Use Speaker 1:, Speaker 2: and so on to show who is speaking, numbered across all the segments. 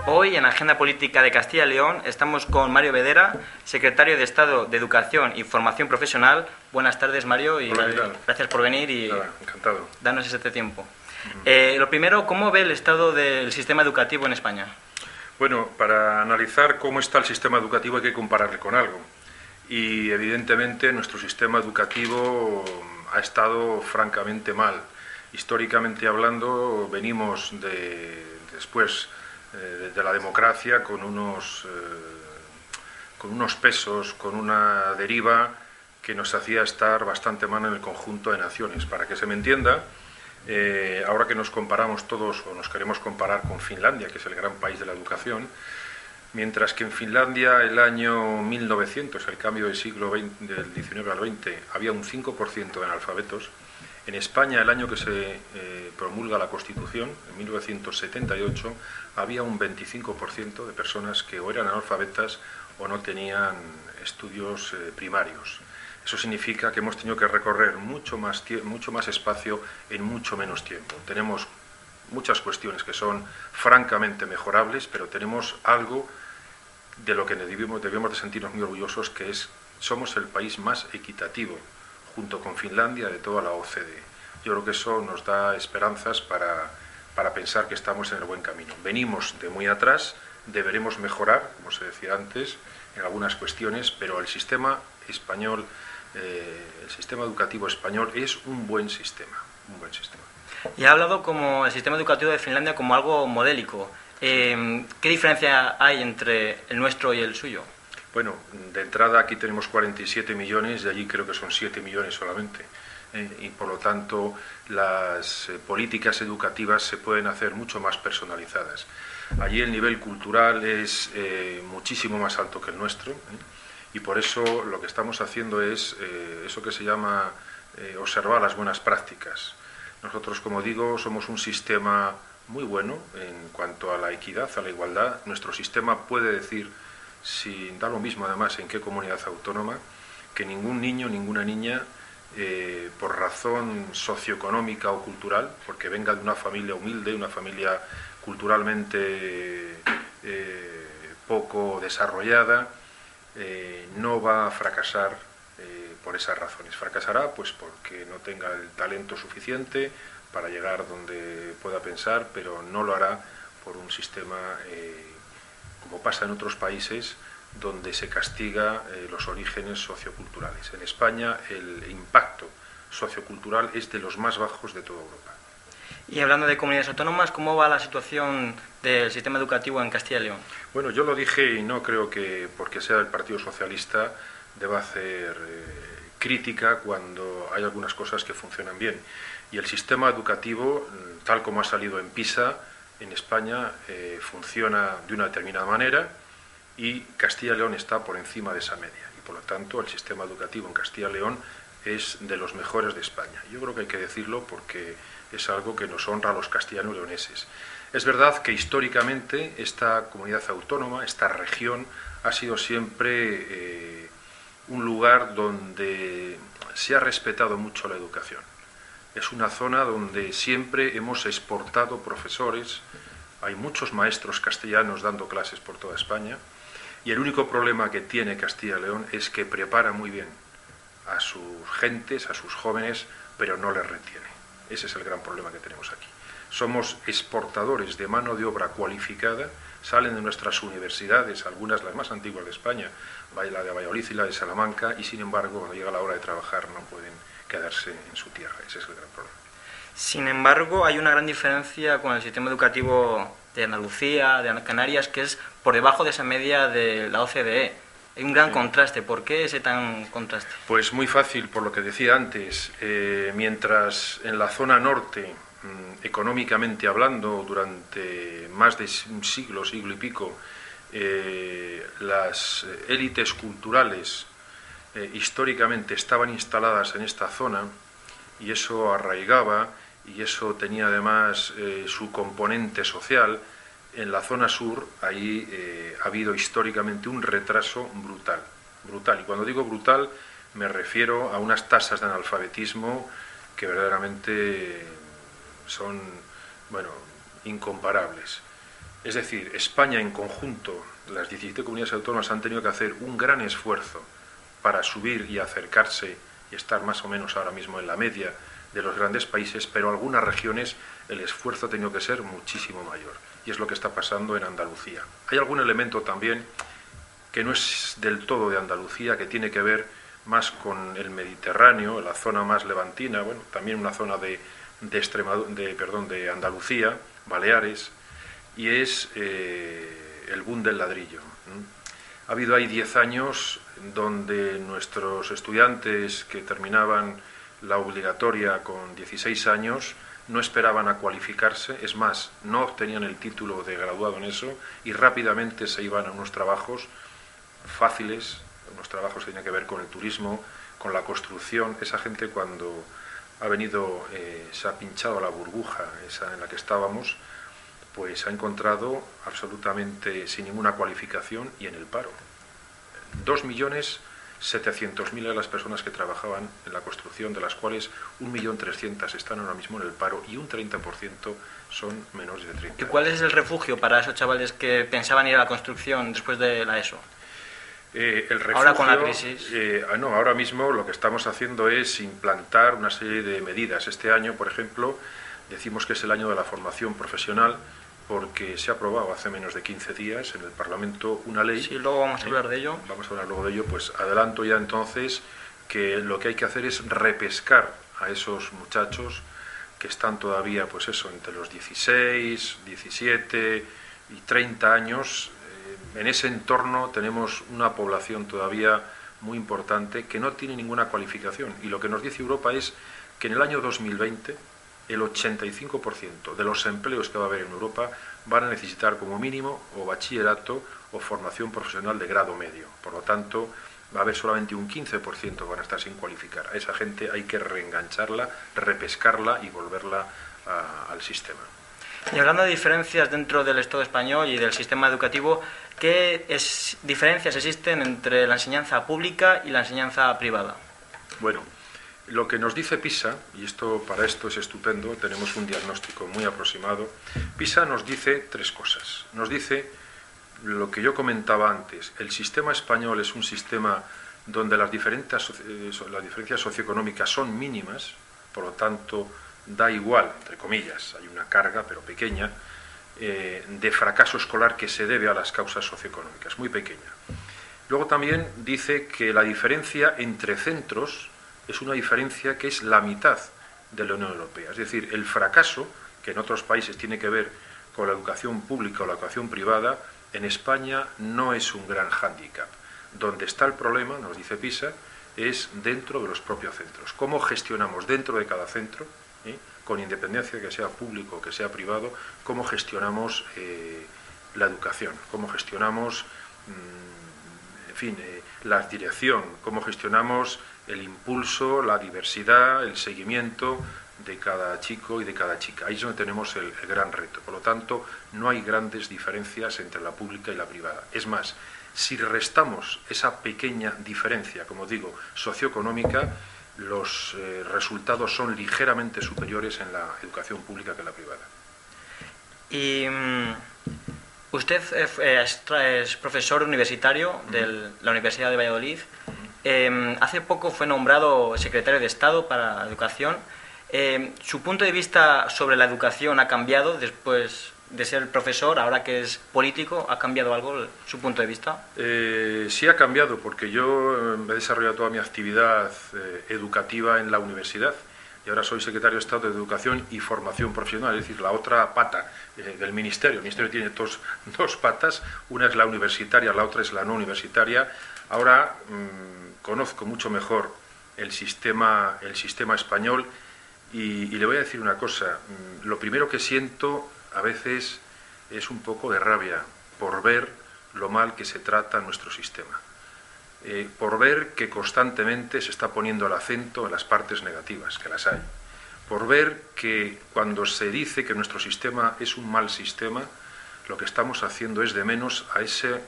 Speaker 1: Hoy en Agenda Política de Castilla y León estamos con Mario Bedera, secretario de Estado de Educación y Formación Profesional. Buenas tardes, Mario, y
Speaker 2: Hola,
Speaker 1: gracias por venir y
Speaker 2: encantado.
Speaker 1: darnos este tiempo. Lo primero, ¿cómo ve el estado del sistema educativo en España?
Speaker 2: Bueno, para analizar cómo está el sistema educativo hay que compararle con algo. Y evidentemente nuestro sistema educativo ha estado francamente mal. Históricamente hablando, venimos después de la democracia con unos pesos, con una deriva que nos hacía estar bastante mal en el conjunto de naciones. Para que se me entienda, ahora que nos comparamos todos o nos queremos comparar con Finlandia, que es el gran país de la educación, mientras que en Finlandia el año 1900, el cambio del siglo XX, del 19 al 20, había un 5% de analfabetos, en España el año que se promulga la Constitución, en 1978, había un 25% de personas que o eran analfabetas o no tenían estudios primarios. Eso significa que hemos tenido que recorrer mucho más espacio en mucho menos tiempo. Tenemos muchas cuestiones que son francamente mejorables, pero tenemos algo de lo que debemos de sentirnos muy orgullosos, que es somos el país más equitativo, junto con Finlandia, de toda la OCDE. Yo creo que eso nos da esperanzas para pensar que estamos en el buen camino. Venimos de muy atrás, deberemos mejorar, como se decía antes, en algunas cuestiones, pero el sistema español, el sistema educativo español es un buen sistema, un buen sistema.
Speaker 1: Y ha hablado como el sistema educativo de Finlandia como algo modélico. ¿Qué diferencia hay entre el nuestro y el suyo?
Speaker 2: Bueno, de entrada aquí tenemos 47 millones, de allí creo que son 7 millones solamente. Y por lo tanto las políticas educativas se pueden hacer mucho más personalizadas. Allí el nivel cultural es muchísimo más alto que el nuestro, y por eso lo que estamos haciendo es eso que se llama observar las buenas prácticas. Nosotros, como digo, somos un sistema muy bueno en cuanto a la equidad, a la igualdad. Nuestro sistema puede decir, sin da lo mismo además en qué comunidad autónoma, que ningún niño, ninguna niña, por razón socioeconómica o cultural, porque venga de una familia humilde, una familia culturalmente poco desarrollada, no va a fracasar por esas razones. Fracasará pues porque no tenga el talento suficiente para llegar donde pueda pensar, pero no lo hará por un sistema como pasa en otros países, donde se castiga los orígenes socioculturales. En España el impacto sociocultural es de los más bajos de toda Europa.
Speaker 1: Y hablando de comunidades autónomas, ¿cómo va la situación del sistema educativo en Castilla y León?
Speaker 2: Bueno, yo lo dije y no creo que porque sea el Partido Socialista deba hacer crítica cuando hay algunas cosas que funcionan bien. Y el sistema educativo, tal como ha salido en PISA, en España funciona de una determinada manera, y Castilla y León está por encima de esa media, y por lo tanto el sistema educativo en Castilla y León es de los mejores de España. Yo creo que hay que decirlo porque es algo que nos honra a los castellanos leoneses. Es verdad que históricamente esta comunidad autónoma, esta región, ha sido siempre un lugar donde se ha respetado mucho la educación. Es una zona donde siempre hemos exportado profesores, hay muchos maestros castellanos dando clases por toda España, y el único problema que tiene Castilla y León es que prepara muy bien a sus gentes, a sus jóvenes, pero no les retiene. Ese es el gran problema que tenemos aquí. Somos exportadores de mano de obra cualificada, salen de nuestras universidades, algunas las más antiguas de España, la de Valladolid y la de Salamanca, y sin embargo, cuando llega la hora de trabajar no pueden quedarse en su tierra. Ese es el gran problema.
Speaker 1: Sin embargo, hay una gran diferencia con el sistema educativo de Andalucía, de Canarias, que es por debajo de esa media de la OCDE. Hay un gran contraste. ¿Por qué ese tan contraste?
Speaker 2: Pues muy fácil, por lo que decía antes. Mientras en la zona norte, económicamente hablando, durante más de un siglo, siglo y pico, las élites culturales históricamente estaban instaladas en esta zona, y eso arraigaba, y eso tenía además su componente social. En la zona sur, ahí ha habido históricamente un retraso brutal. Y cuando digo brutal, me refiero a unas tasas de analfabetismo que verdaderamente son, bueno, incomparables. Es decir, España en conjunto, las 17 comunidades autónomas han tenido que hacer un gran esfuerzo para subir y acercarse y estar más o menos ahora mismo en la media de los grandes países, pero en algunas regiones el esfuerzo ha tenido que ser muchísimo mayor. Y es lo que está pasando en Andalucía. Hay algún elemento también que no es del todo de Andalucía, que tiene que ver más con el Mediterráneo, la zona más levantina, bueno, también una zona de Andalucía, Baleares, y es el boom del ladrillo. Ha habido ahí 10 años donde nuestros estudiantes que terminaban la obligatoria con 16 años no esperaban a cualificarse, es más, no obtenían el título de graduado en eso y rápidamente se iban a unos trabajos fáciles, unos trabajos que tenían que ver con el turismo, con la construcción. Esa gente cuando ha venido, se ha pinchado la burbuja esa en la que estábamos, pues ha encontrado absolutamente sin ninguna cualificación y en el paro. 2.700.000 eran las personas que trabajaban en la construcción, de las cuales 1.300.000 están ahora mismo en el paro y un 30% son menores de 30 años.
Speaker 1: ¿Y cuál es el refugio para esos chavales que pensaban ir a la construcción después de la ESO?
Speaker 2: El refugio,
Speaker 1: ahora con la crisis.
Speaker 2: No, ahora mismo lo que estamos haciendo es implantar una serie de medidas. Este año, por ejemplo, decimos que es el año de la formación profesional, porque se ha aprobado hace menos de 15 días en el Parlamento una ley.
Speaker 1: Sí, luego vamos a hablar de ello.
Speaker 2: Vamos a hablar luego de ello. Pues adelanto ya entonces que lo que hay que hacer es repescar a esos muchachos que están todavía, pues eso, entre los 16, 17 y 30 años. En ese entorno tenemos una población todavía muy importante que no tiene ninguna cualificación. Y lo que nos dice Europa es que en el año 2020 el 85% de los empleos que va a haber en Europa van a necesitar como mínimo o bachillerato o formación profesional de grado medio. Por lo tanto, va a haber solamente un 15% que van a estar sin cualificar. A esa gente hay que reengancharla, repescarla y volverla al sistema.
Speaker 1: Y hablando de diferencias dentro del Estado español y del sistema educativo, ¿qué diferencias existen entre la enseñanza pública y la enseñanza privada?
Speaker 2: Bueno, lo que nos dice PISA, y para esto es estupendo, tenemos un diagnóstico muy aproximado. PISA nos dice 3 cosas. Nos dice lo que yo comentaba antes: el sistema español es un sistema donde las diferencias socioeconómicas son mínimas, por lo tanto da igual, entre comillas, hay una carga, pero pequeña, de fracaso escolar que se debe a las causas socioeconómicas, muy pequeña. Luego también dice que la diferencia entre centros es una diferencia que es la mitad de la Unión Europea. Es decir, el fracaso, que en otros países tiene que ver con la educación pública o la educación privada, en España no es un gran hándicap. Donde está el problema, nos dice PISA, es dentro de los propios centros. ¿Cómo gestionamos dentro de cada centro, con independencia de que sea público o que sea privado, cómo gestionamos la educación, cómo gestionamos, la dirección, cómo gestionamos el impulso, la diversidad, el seguimiento de cada chico y de cada chica? Ahí es donde tenemos el gran reto. Por lo tanto, no hay grandes diferencias entre la pública y la privada. Es más, si restamos esa pequeña diferencia, como digo, socioeconómica, los resultados son ligeramente superiores en la educación pública que en la privada.
Speaker 1: Y usted es profesor universitario de la Universidad de Valladolid. Hace poco fue nombrado secretario de Estado para la Educación. ¿Su punto de vista sobre la educación ha cambiado después de ser profesor, ahora que es político? ¿Ha cambiado algo su punto de vista?
Speaker 2: Sí ha cambiado, porque yo he desarrollado toda mi actividad educativa en la universidad y ahora soy secretario de Estado de Educación y Formación Profesional, es decir, la otra pata del Ministerio. El Ministerio tiene dos patas, una es la universitaria, la otra es la no universitaria. Ahora conozco mucho mejor el sistema español y le voy a decir una cosa. Lo primero que siento a veces es un poco de rabia por ver lo mal que se trata nuestro sistema, por ver que constantemente se está poniendo el acento en las partes negativas, que las hay, por ver que cuando se dice que nuestro sistema es un mal sistema, lo que estamos haciendo es de menos a ese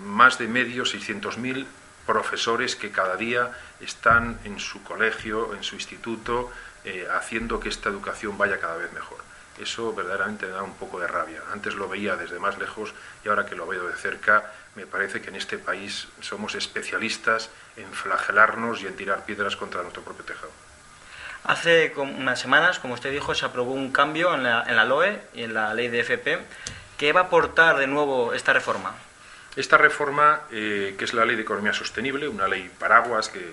Speaker 2: más de 600.000 profesores que cada día están en su colegio, en su instituto, haciendo que esta educación vaya cada vez mejor. Eso verdaderamente me da un poco de rabia. Antes lo veía desde más lejos y ahora que lo veo de cerca, me parece que en este país somos especialistas en flagelarnos y en tirar piedras contra nuestro propio tejado.
Speaker 1: Hace unas semanas, como usted dijo, se aprobó un cambio en la LOE y en la ley de FP. ¿Qué va a aportar de nuevo esta reforma?
Speaker 2: Esta reforma, que es la Ley de Economía Sostenible, una ley paraguas que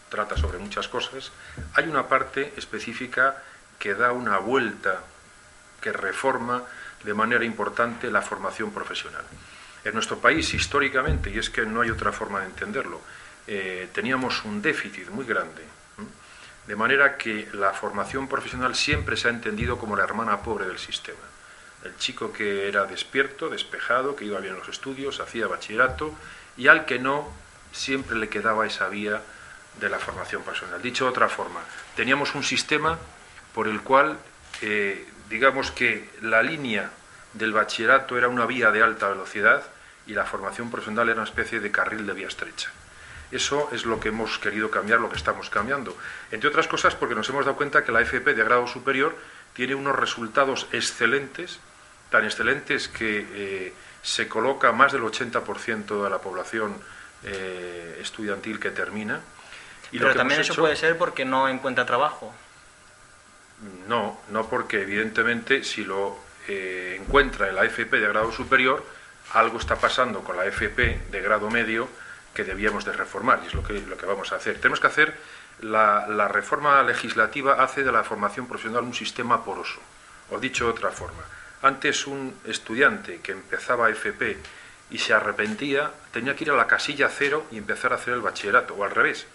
Speaker 2: trata sobre muchas cosas, hay una parte específica que da una vuelta, que reforma de manera importante la formación profesional. En nuestro país, históricamente, y es que no hay otra forma de entenderlo, teníamos un déficit muy grande, de manera que la formación profesional siempre se ha entendido como la hermana pobre del sistema. El chico que era despierto, despejado, que iba bien en los estudios, hacía bachillerato, y al que no, siempre le quedaba esa vía de la formación profesional. Dicho de otra forma, teníamos un sistema por el cual, digamos que la línea del bachillerato era una vía de alta velocidad y la formación profesional era una especie de carril de vía estrecha. Eso es lo que hemos querido cambiar, lo que estamos cambiando. Entre otras cosas porque nos hemos dado cuenta que la FP de grado superior tiene unos resultados excelentes, tan excelentes que se coloca más del 80% de la población estudiantil que termina.
Speaker 1: Y pero también eso puede ser porque no encuentra trabajo.
Speaker 2: No, no porque evidentemente si lo encuentra en la FP de grado superior, algo está pasando con la FP de grado medio que debíamos de reformar, y es lo que vamos a hacer. Tenemos que hacer, la reforma legislativa hace de la formación profesional un sistema poroso. O dicho de otra forma, antes un estudiante que empezaba FP y se arrepentía, tenía que ir a la casilla cero y empezar a hacer el bachillerato, o al revés.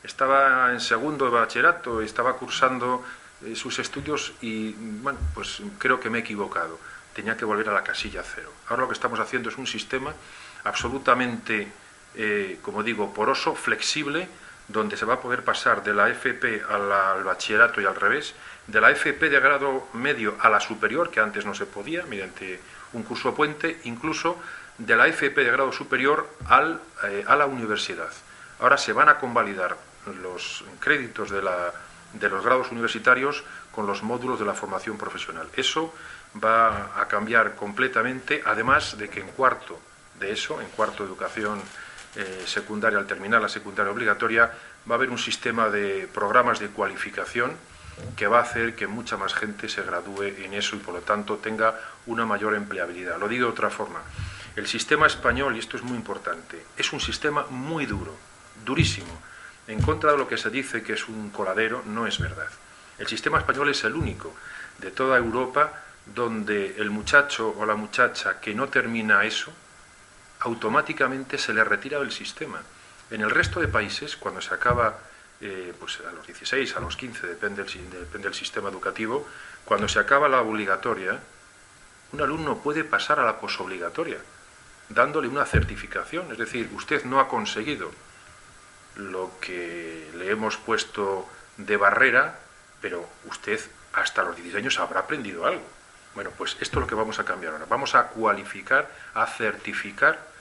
Speaker 2: Estaba en segundo de bachillerato, estaba cursando sus estudios y, bueno, pues creo que me he equivocado. Tenía que volver a la casilla cero. Ahora lo que estamos haciendo es un sistema absolutamente, como digo, poroso, flexible, donde se va a poder pasar de la FP al bachillerato y al revés, de la FP de grado medio a la superior, que antes no se podía, mediante un curso puente, incluso de la FP de grado superior a la universidad. Ahora se van a convalidar los créditos de los grados universitarios con los módulos de la formación profesional. Eso va a cambiar completamente, además de que en cuarto de educación secundaria, al terminar la secundaria obligatoria, va a haber un sistema de programas de cualificación que va a hacer que mucha más gente se gradúe en eso y por lo tanto tenga una mayor empleabilidad. Lo digo de otra forma, el sistema español, y esto es muy importante, es un sistema muy duro, durísimo. En contra de lo que se dice que es un coladero, no es verdad. El sistema español es el único de toda Europa donde el muchacho o la muchacha que no termina eso, automáticamente se le retira del sistema. En el resto de países, cuando se acaba, pues a los 16, a los 15, depende del sistema educativo, cuando se acaba la obligatoria, un alumno puede pasar a la posobligatoria, dándole una certificación. Es decir, usted no ha conseguido lo que le hemos puesto de barrera, pero usted hasta los 16 años habrá aprendido algo. Bueno, pues esto es lo que vamos a cambiar ahora. Vamos a cualificar, a certificar,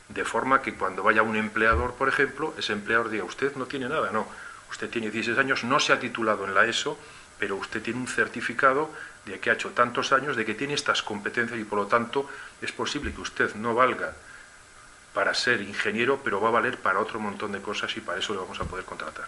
Speaker 2: de forma que cuando vaya un empleador, por ejemplo, ese empleador diga, usted no tiene nada, no. Usted tiene 16 años, no se ha titulado en la ESO, pero usted tiene un certificado de que ha hecho tantos años, de que tiene estas competencias y por lo tanto es posible que usted no valga para ser ingeniero, pero va a valer para otro montón de cosas y para eso le vamos a poder contratar.